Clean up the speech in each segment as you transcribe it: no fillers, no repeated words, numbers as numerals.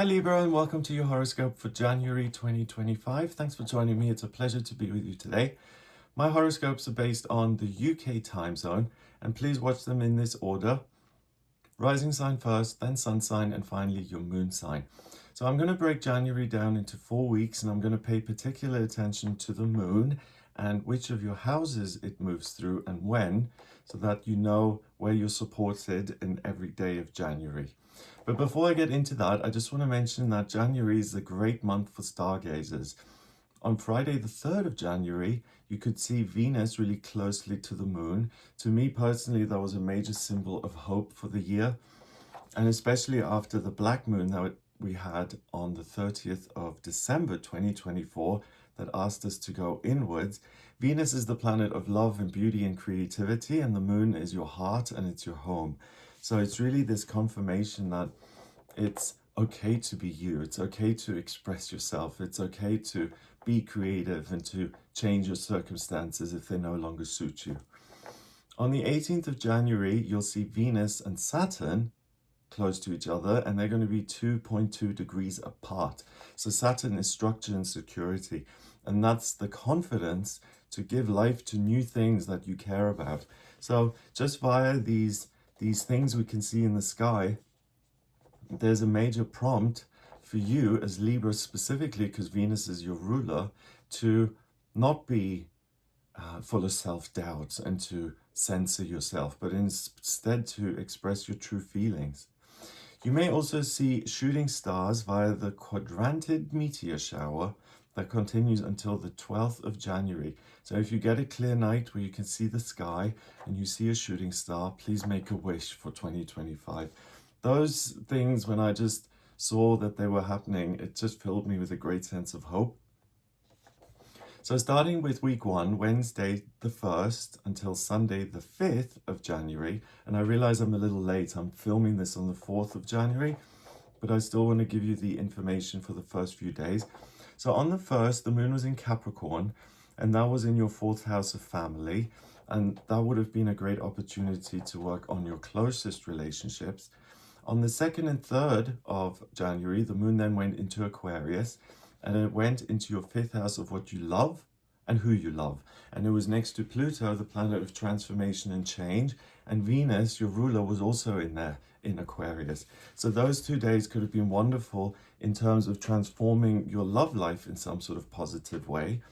Hi Libra, and welcome to your horoscope for January 2025. Thanks for joining me. It's a pleasure to be with you today. My horoscopes are based on the UK time zone, and please watch them in this order. Rising sign first, then sun sign, and finally your moon sign. So I'm going to break January down into 4 weeks, and I'm going to pay particular attention to the moon and which of your houses it moves through and when, so that you know where you're supported in every day of January. But before I get into that, I just want to mention that January is a great month for stargazers. On Friday, the 3rd of January, you could see Venus really closely to the moon. To me personally, that was a major symbol of hope for the year, and especially after the black moon that we had on the 30th of December 2024 that asked us to go inwards. Venus is the planet of love and beauty and creativity, and the moon is your heart and it's your home. So it's really this confirmation that it's okay to be you. It's okay to express yourself. It's okay to be creative and to change your circumstances if they no longer suit you. On the 18th of January, you'll see Venus and Saturn close to each other, and they're going to be 2.2 degrees apart. So Saturn is structure and security, and that's the confidence to give life to new things that you care about. So just via these things we can see in the sky, there's a major prompt for you as Libra specifically, because Venus is your ruler, to not be full of self-doubt and to censor yourself, but instead to express your true feelings. You may also see shooting stars via the quadrantid meteor shower that continues until the 12th of January. So if you get a clear night where you can see the sky and you see a shooting star, please make a wish for 2025. Those things, when I just saw that they were happening, it just filled me with a great sense of hope. So starting with week 1, Wednesday the 1st until Sunday the 5th of January, and I realize I'm a little late, I'm filming this on the 4th of January, but I still want to give you the information for the first few days. So on the 1st, the moon was in Capricorn, and that was in your 4th house of family, and that would have been a great opportunity to work on your closest relationships. On the 2nd and 3rd of January, the moon then went into Aquarius, and it went into your 5th house of what you love and who you love. And it was next to Pluto, the planet of transformation and change, and Venus, your ruler, was also in there in Aquarius. So those 2 days could have been wonderful in terms of transforming your love life in some sort of positive way.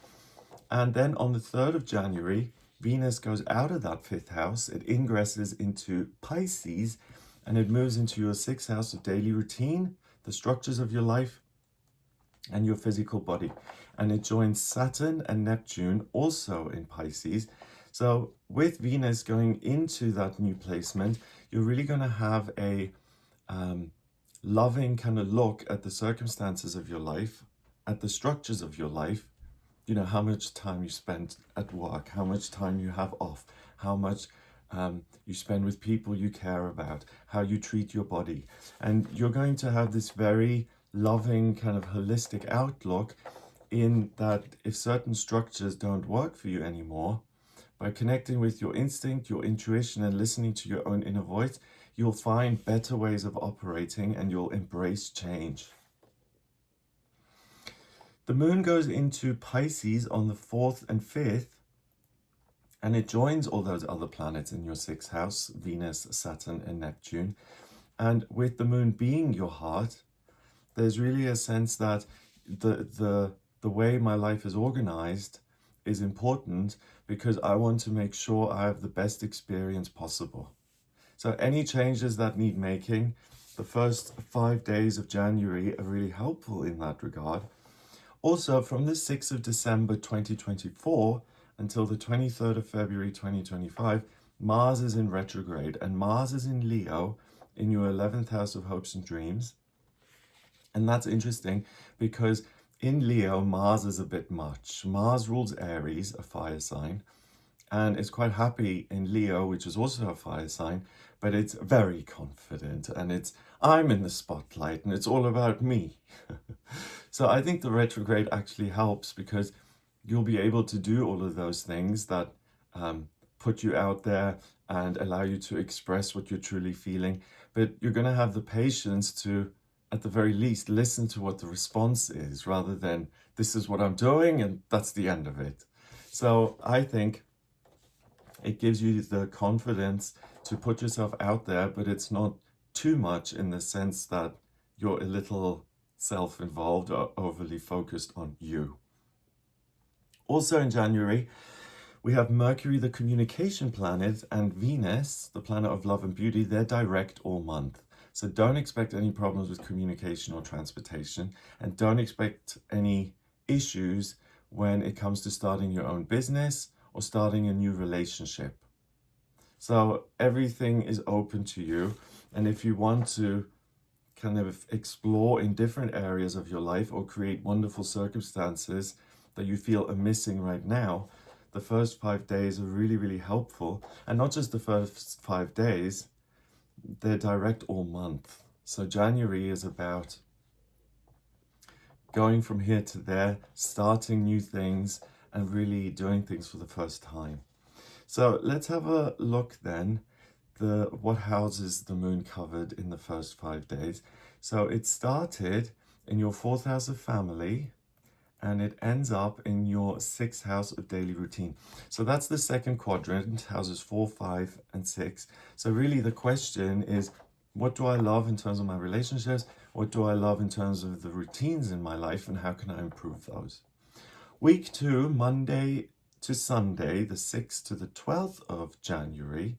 And then on the 3rd of January, Venus goes out of that 5th house, it ingresses into Pisces, and it moves into your 6th house of daily routine, the structures of your life, and your physical body. And it joins Saturn and Neptune also in Pisces. So with Venus going into that new placement, you're really going to have a loving kind of look at the circumstances of your life, at the structures of your life. You know, how much time you spend at work, how much time you have off, how much you spend with people you care about, how you treat your body. And you're going to have this very loving kind of holistic outlook in that if certain structures don't work for you anymore, by connecting with your instinct, your intuition, and listening to your own inner voice, you'll find better ways of operating and you'll embrace change. The moon goes into Pisces on the 4th and 5th, and it joins all those other planets in your 6th house, Venus, Saturn, and Neptune. And with the moon being your heart, there's really a sense that the way my life is organized is important because I want to make sure I have the best experience possible. So any changes that need making, the first 5 days of January are really helpful in that regard. Also, from the 6th of December 2024 until the 23rd of February 2025, Mars is in retrograde, and Mars is in Leo in your 11th house of hopes and dreams. And that's interesting because in Leo, Mars is a bit much. Mars rules Aries, a fire sign, and it's quite happy in Leo, which is also a fire sign, but it's very confident and it's I'm in the spotlight and it's all about me. So I think the retrograde actually helps because you'll be able to do all of those things that put you out there and allow you to express what you're truly feeling, but you're going to have the patience to at the very least, listen to what the response is rather than this is what I'm doing and that's the end of it. So I think it gives you the confidence to put yourself out there, but it's not too much in the sense that you're a little self-involved or overly focused on you. Also in January, we have Mercury, the communication planet, and Venus, the planet of love and beauty. They're direct all month. So don't expect any problems with communication or transportation, and don't expect any issues when it comes to starting your own business or starting a new relationship. So everything is open to you. And if you want to kind of explore in different areas of your life or create wonderful circumstances that you feel are missing right now, the first 5 days are really, really helpful. And not just the first 5 days, they're direct all month. So January is about going from here to there, starting new things, and really doing things for the first time. So let's have a look then, what houses the moon covered in the first 5 days. So it started in your 4th house of family, and it ends up in your 6th house of daily routine. So that's the second quadrant, houses 4, 5, and 6. So really the question is, what do I love in terms of my relationships? What do I love in terms of the routines in my life, and how can I improve those? Week 2, Monday to Sunday, the 6th to the 12th of January.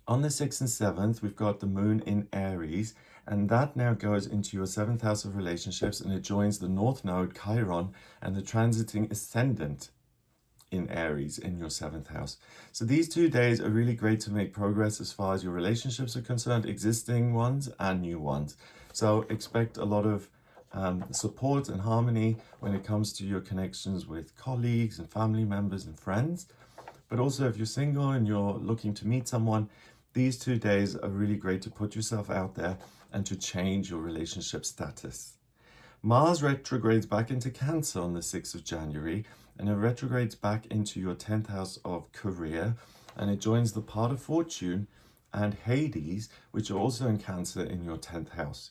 On the 6th and 7th, we've got the moon in Aries, and that now goes into your 7th house of relationships, and it joins the North Node, Chiron, and the transiting ascendant in Aries in your 7th house. So these 2 days are really great to make progress as far as your relationships are concerned, existing ones and new ones. So expect a lot of support and harmony when it comes to your connections with colleagues and family members and friends. But also if you're single and you're looking to meet someone, these 2 days are really great to put yourself out there and to change your relationship status. Mars retrogrades back into Cancer on the 6th of January, and it retrogrades back into your 10th house of career, and it joins the part of fortune and Hades, which are also in Cancer in your 10th house.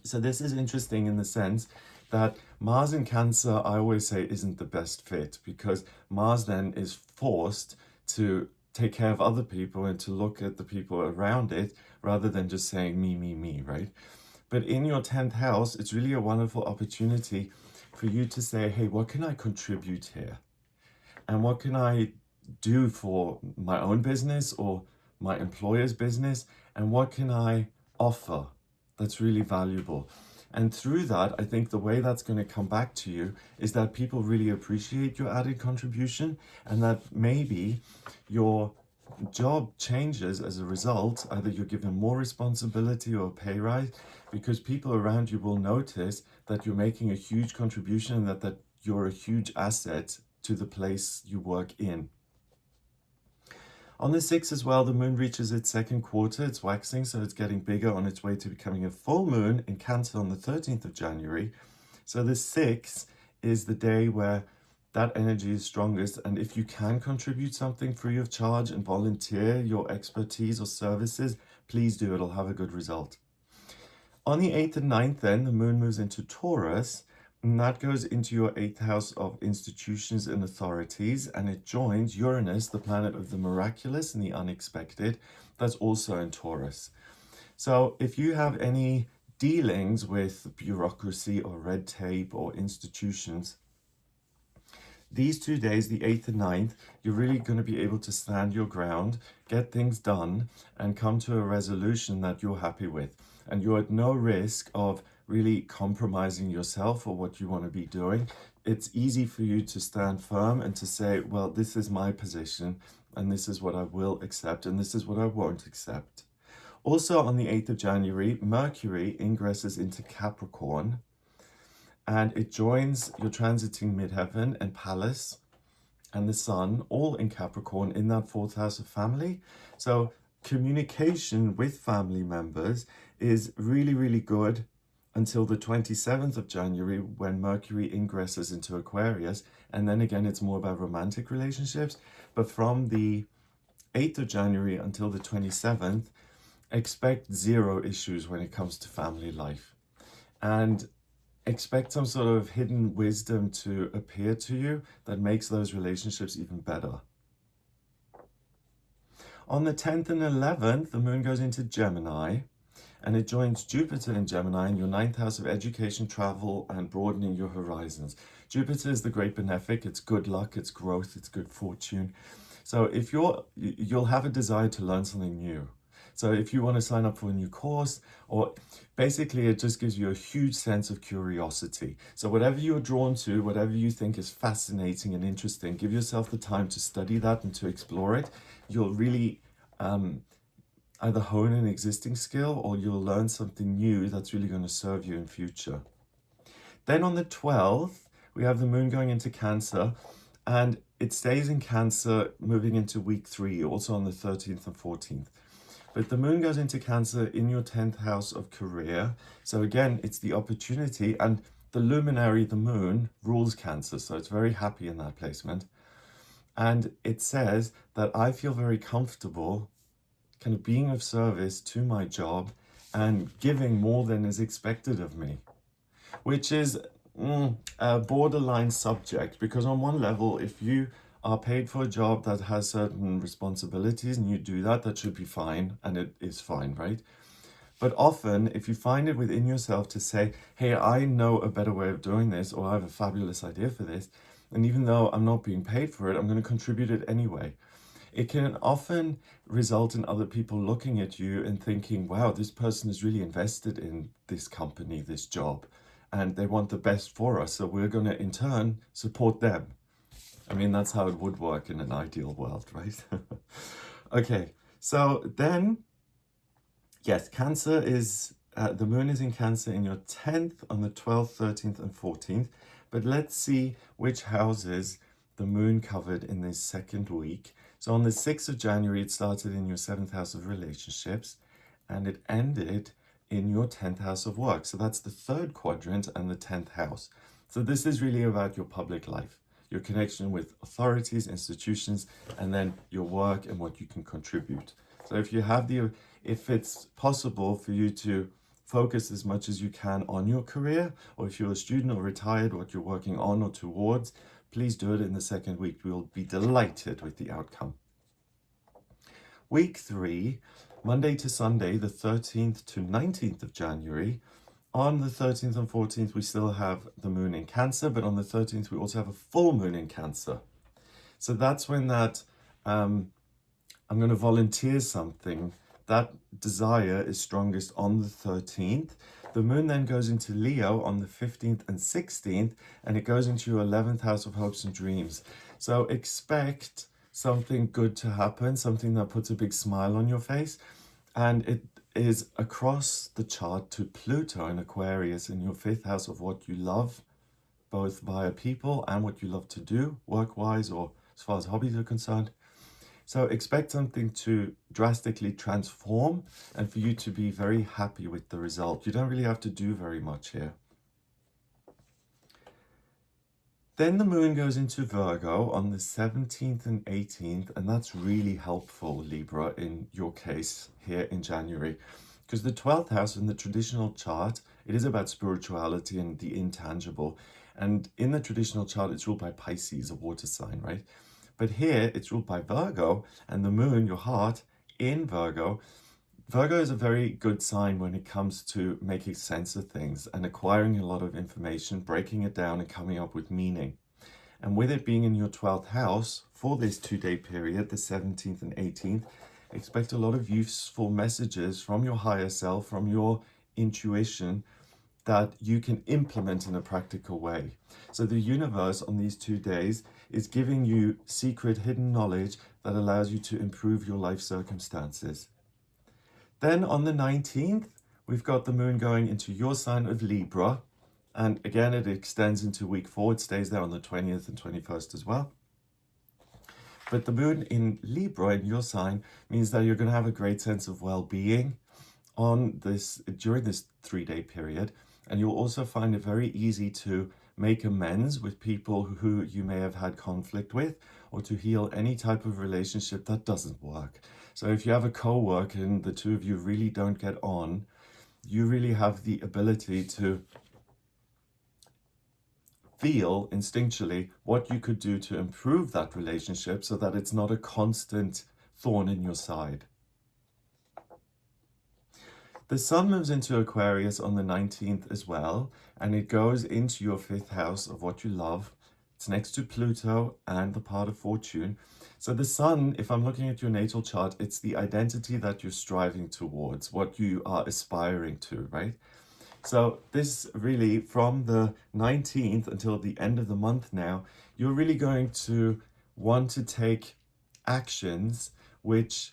So this is interesting in the sense that Mars in Cancer, I always say, isn't the best fit, because Mars then is forced to take care of other people and to look at the people around it rather than just saying me, right? But in your 10th house, it's really a wonderful opportunity for you to say, hey, what can I contribute here? And what can I do for my own business or my employer's business? And what can I offer that's really valuable? And through that, I think the way that's going to come back to you is that people really appreciate your added contribution, and that maybe your job changes as a result. Either you're given more responsibility or a pay rise, because people around you will notice that you're making a huge contribution and that you're a huge asset to the place you work in. On the 6th as well, the moon reaches its second quarter. It's waxing, so it's getting bigger on its way to becoming a full moon in Cancer on the 13th of January. So the 6th is the day where that energy is strongest. And if you can contribute something free of charge and volunteer your expertise or services, please do. It'll have a good result. On the 8th and 9th, then, the moon moves into Taurus, and that goes into your 8th house of institutions and authorities, and it joins Uranus, the planet of the miraculous and the unexpected. That's also in Taurus. So if you have any dealings with bureaucracy or red tape or institutions, these 2 days, the 8th and 9th, you're really going to be able to stand your ground, get things done, and come to a resolution that you're happy with. And you're at no risk of really compromising yourself or what you want to be doing. It's easy for you to stand firm and to say, well, this is my position, and this is what I will accept, and this is what I won't accept. Also on the 8th of January, Mercury ingresses into Capricorn, and it joins your transiting midheaven and Pallas and the Sun, all in Capricorn, in that 4th house of family. So communication with family members is really, really good until the 27th of January, when Mercury ingresses into Aquarius. And then again, it's more about romantic relationships. But from the 8th of January until the 27th, expect zero issues when it comes to family life, and expect some sort of hidden wisdom to appear to you that makes those relationships even better. On the 10th and 11th, the moon goes into Gemini, and it joins Jupiter in Gemini in your 9th house of education, travel, and broadening your horizons. Jupiter is the great benefic. It's good luck, it's growth, it's good fortune. So if you'll have a desire to learn something new. So if you want to sign up for a new course, or basically it just gives you a huge sense of curiosity. So whatever you're drawn to, whatever you think is fascinating and interesting, give yourself the time to study that and to explore it. You'll really either hone an existing skill, or you'll learn something new that's really going to serve you in future. Then on the 12th, we have the moon going into Cancer, and it stays in Cancer moving into week 3, also on the 13th and 14th. But the moon goes into Cancer in your 10th house of career. So again, it's the opportunity, and the luminary, the moon, rules Cancer. So it's very happy in that placement. And it says that I feel very comfortable kind of being of service to my job and giving more than is expected of me, which is a borderline subject, because on one level, if you are paid for a job that has certain responsibilities and you do that, that should be fine, and it is fine, right? But often, if you find it within yourself to say, hey, I know a better way of doing this, or I have a fabulous idea for this, and even though I'm not being paid for it, I'm going to contribute it anyway. It can often result in other people looking at you and thinking, wow, this person is really invested in this company, this job, and they want the best for us. So we're going to, in turn, support them. I mean, that's how it would work in an ideal world, right? Okay, so then, yes, Cancer is, the moon is in Cancer in your 10th on the 12th, 13th, and 14th. But let's see which houses the moon covered in this second week. So on the 6th of January, it started in your 7th house of relationships, and it ended in your 10th house of work. So that's the third quadrant and the 10th house. So this is really about your public life, your connection with authorities, institutions, and then your work and what you can contribute. So if it's possible for you to focus as much as you can on your career, or if you're a student or retired, what you're working on or towards, please do it in the second week. We'll be delighted with the outcome. Week 3, Monday to Sunday, the 13th to 19th of January. On the 13th and 14th, we still have the moon in Cancer, but on the 13th, we also have a full moon in Cancer. So that's when that, I'm going to volunteer something. That desire is strongest on the 13th. The moon then goes into Leo on the 15th and 16th, and it goes into your 11th house of hopes and dreams. So expect something good to happen, something that puts a big smile on your face. And it is across the chart to Pluto in Aquarius in your 5th house of what you love, both via people and what you love to do, work-wise or as far as hobbies are concerned. So expect something to drastically transform and for you to be very happy with the result. You don't really have to do very much here. Then the moon goes into Virgo on the 17th and 18th, and that's really helpful, Libra, in your case here in January. Because the 12th house in the traditional chart, it is about spirituality and the intangible. And in the traditional chart, it's ruled by Pisces, a water sign, right? But here, it's ruled by Virgo, and the moon, your heart, in Virgo. Virgo is a very good sign when it comes to making sense of things and acquiring a lot of information, breaking it down and coming up with meaning. And with it being in your 12th house for this 2-day period, the 17th and 18th, expect a lot of useful messages from your higher self, from your intuition, that you can implement in a practical way. So the universe on these 2 days is giving you secret hidden knowledge that allows you to improve your life circumstances. Then on the 19th, we've got the moon going into your sign of Libra. And again, it extends into week 4. It stays there on the 20th and 21st as well. But the moon in Libra, in your sign, means that you're going to have a great sense of well-being during this 3-day period. And you'll also find it very easy to make amends with people who you may have had conflict with, or to heal any type of relationship that doesn't work. So if you have a co-worker and the two of you really don't get on, you really have the ability to feel instinctually what you could do to improve that relationship so that it's not a constant thorn in your side. The sun moves into Aquarius on the 19th as well, and it goes into your 5th house of what you love. It's next to Pluto and the part of fortune. So the sun, if I'm looking at your natal chart, it's the identity that you're striving towards, what you are aspiring to, right? So this really, from the 19th until the end of the month now, you're really going to want to take actions which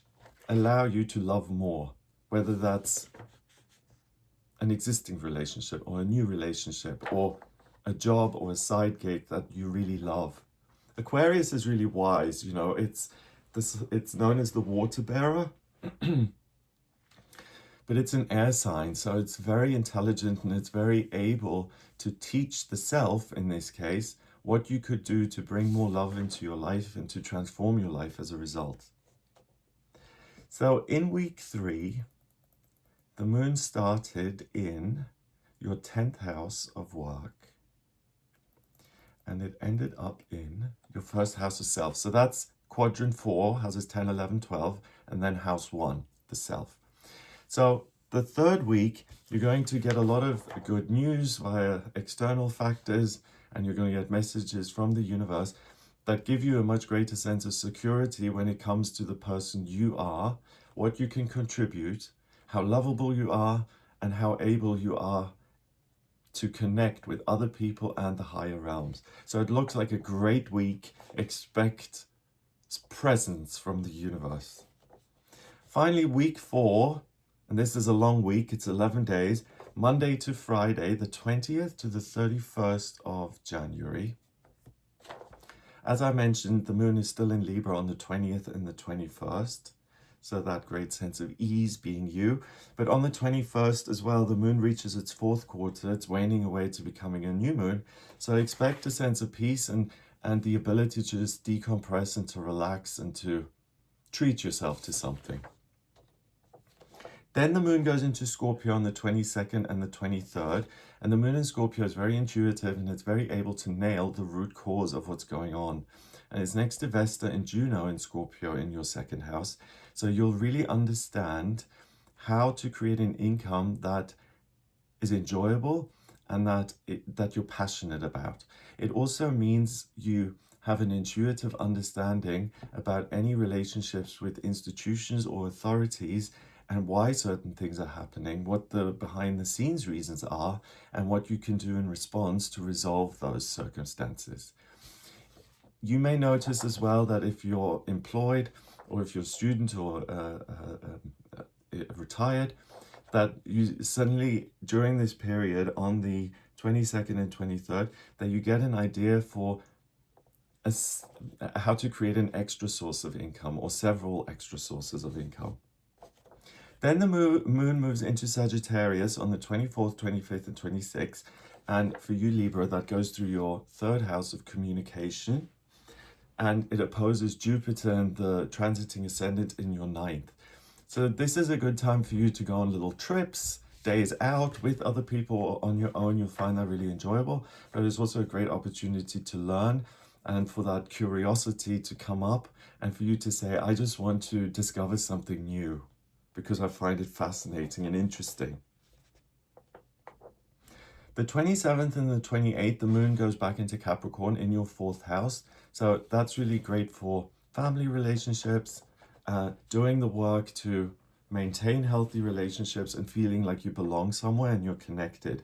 allow you to love more, whether that's an existing relationship or a new relationship or a job or a side gig that you really love. Aquarius is really wise, you know, it's known as the water bearer, but it's an air sign, so it's very intelligent and it's very able to teach the self, in this case, what you could do to bring more love into your life and to transform your life as a result. So in week 3, the moon started in your 10th house of work, and it ended up in your 1st house of self. So that's quadrant 4, houses 10, 11, 12, and then house 1, the self. So the 3rd week, you're going to get a lot of good news via external factors, and you're going to get messages from the universe that give you a much greater sense of security when it comes to the person you are, what you can contribute, how lovable you are, and how able you are to connect with other people and the higher realms. So it looks like a great week. Expect presence from the universe. Finally, week 4, and this is a long week, it's 11 days, Monday to Friday, the 20th to the 31st of January. As I mentioned, the moon is still in Libra on the 20th and the 21st. So that great sense of ease being you. But on the 21st as well, the moon reaches its 4th quarter. It's waning away to becoming a new moon. So expect a sense of peace and the ability to just decompress and to relax and to treat yourself to something. Then the moon goes into Scorpio on the 22nd and the 23rd. And the moon in Scorpio is very intuitive and it's very able to nail the root cause of what's going on. And it's next to Vesta and Juno in Scorpio in your 2nd house. So you'll really understand how to create an income that is enjoyable and that you're passionate about. It also means you have an intuitive understanding about any relationships with institutions or authorities and why certain things are happening, what the behind the scenes reasons are, and what you can do in response to resolve those circumstances. You may notice as well that if you're employed or if you're a student or retired, that you suddenly during this period on the 22nd and 23rd, that you get an idea for how to create an extra source of income or several extra sources of income. Then the moon moves into Sagittarius on the 24th, 25th, and 26th. And for you, Libra, that goes through your 3rd house of communication. And it opposes Jupiter and the transiting ascendant in your 9th. So this is a good time for you to go on little trips, days out with other people or on your own. You'll find that really enjoyable. But it's also a great opportunity to learn and for that curiosity to come up and for you to say, I just want to discover something new because I find it fascinating and interesting. The 27th and the 28th, the moon goes back into Capricorn in your 4th house. So that's really great for family relationships, doing the work to maintain healthy relationships and feeling like you belong somewhere and you're connected.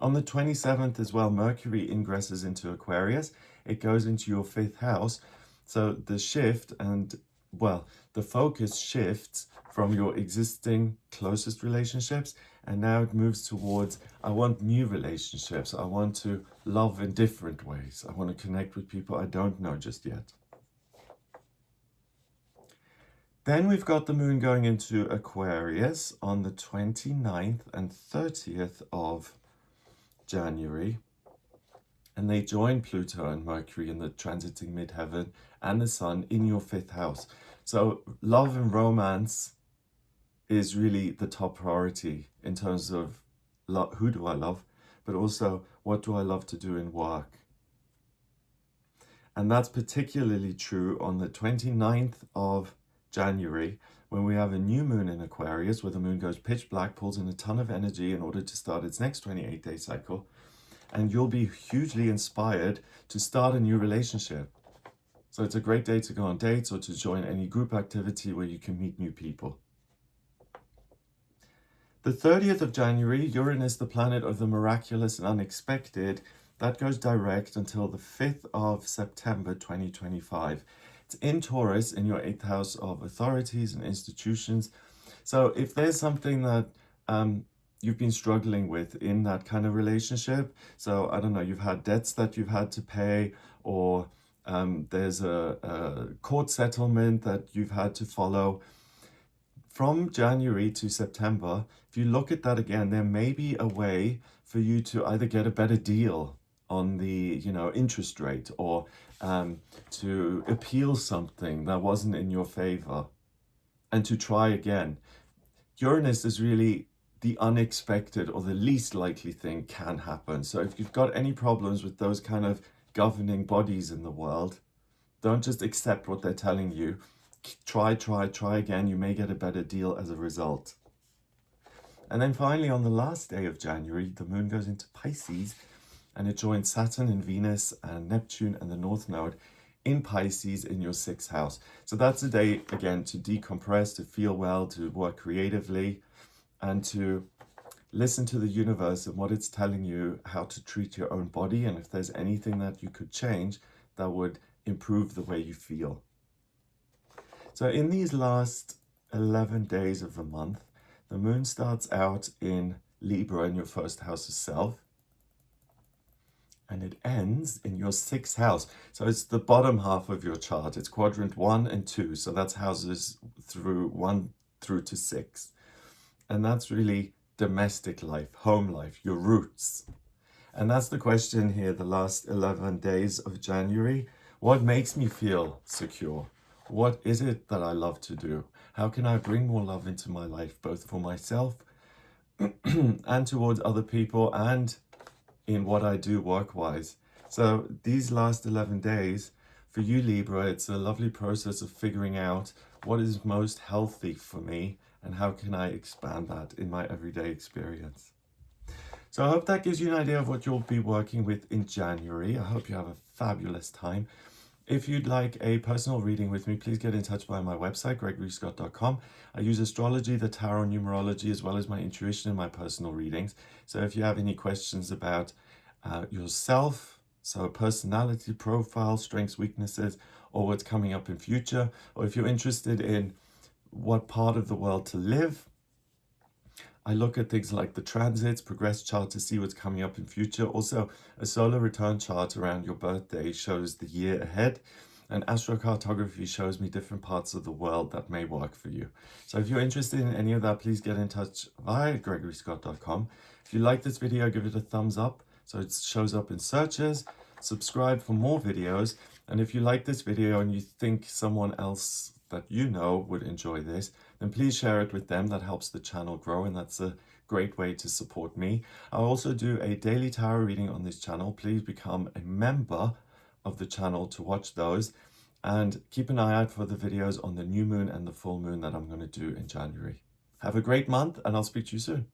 On the 27th as well, Mercury ingresses into Aquarius. It goes into your 5th house. So the shift the focus shifts from your existing closest relationships, and now it moves towards, I want new relationships. I want to love in different ways. I want to connect with people I don't know just yet. Then we've got the moon going into Aquarius on the 29th and 30th of January, and they join Pluto and Mercury in the transiting midheaven and the Sun in your 5th house. So love and romance is really the top priority in terms of who do I love, but also what do I love to do in work. And that's particularly true on the 29th of January, when we have a new moon in Aquarius, where the moon goes pitch black, pulls in a ton of energy in order to start its next 28-day cycle. And you'll be hugely inspired to start a new relationship. So it's a great day to go on dates or to join any group activity where you can meet new people. The 30th of January, Uranus, the planet of the miraculous and unexpected, that goes direct until the 5th of September 2025. It's in Taurus, in your 8th house of authorities and institutions. So if there's something that you've been struggling with in that kind of relationship, so I don't know, you've had debts that you've had to pay, or there's a court settlement that you've had to follow, from January to September, if you look at that again, there may be a way for you to either get a better deal on the interest rate, or to appeal something that wasn't in your favor and to try again. Uranus is really the unexpected or the least likely thing can happen. So if you've got any problems with those kind of governing bodies in the world, don't just accept what they're telling you. Try again. You may get a better deal as a result. And then finally, on the last day of January, the moon goes into Pisces, and it joins Saturn and Venus and Neptune and the North Node in Pisces in your 6th house. So that's a day, again, to decompress, to feel well, to work creatively, and to listen to the universe and what it's telling you, how to treat your own body, and if there's anything that you could change that would improve the way you feel. So in these last 11 days of the month, the moon starts out in Libra in your 1st house of self, and it ends in your 6th house. So it's the bottom half of your chart. It's quadrant 1 and 2. So that's houses through 1 through to 6. And that's really domestic life, home life, your roots. And that's the question here, the last 11 days of January. What makes me feel secure? What is it that I love to do? How can I bring more love into my life, both for myself and towards other people, and in what I do work-wise? So these last 11 days, for you Libra, it's a lovely process of figuring out what is most healthy for me and how can I expand that in my everyday experience. So I hope that gives you an idea of what you'll be working with in January. I hope you have a fabulous time. If you'd like a personal reading with me, please get in touch via my website, gregoryscott.com. I use astrology, the tarot, numerology, as well as my intuition in my personal readings. So if you have any questions about yourself, so personality profile, strengths, weaknesses, or what's coming up in future, or if you're interested in what part of the world to live, I look at things like the transits, progress chart to see what's coming up in future. Also, a solar return chart around your birthday shows the year ahead. And astrocartography shows me different parts of the world that may work for you. So if you're interested in any of that, please get in touch via gregoryscott.com. If you like this video, give it a thumbs up so it shows up in searches. Subscribe for more videos. And if you like this video and you think someone else that you know would enjoy this, then please share it with them. That helps the channel grow, and that's a great way to support me. I also do a daily tarot reading on this channel. Please become a member of the channel to watch those, and keep an eye out for the videos on the new moon and the full moon that I'm going to do in January. Have a great month, and I'll speak to you soon.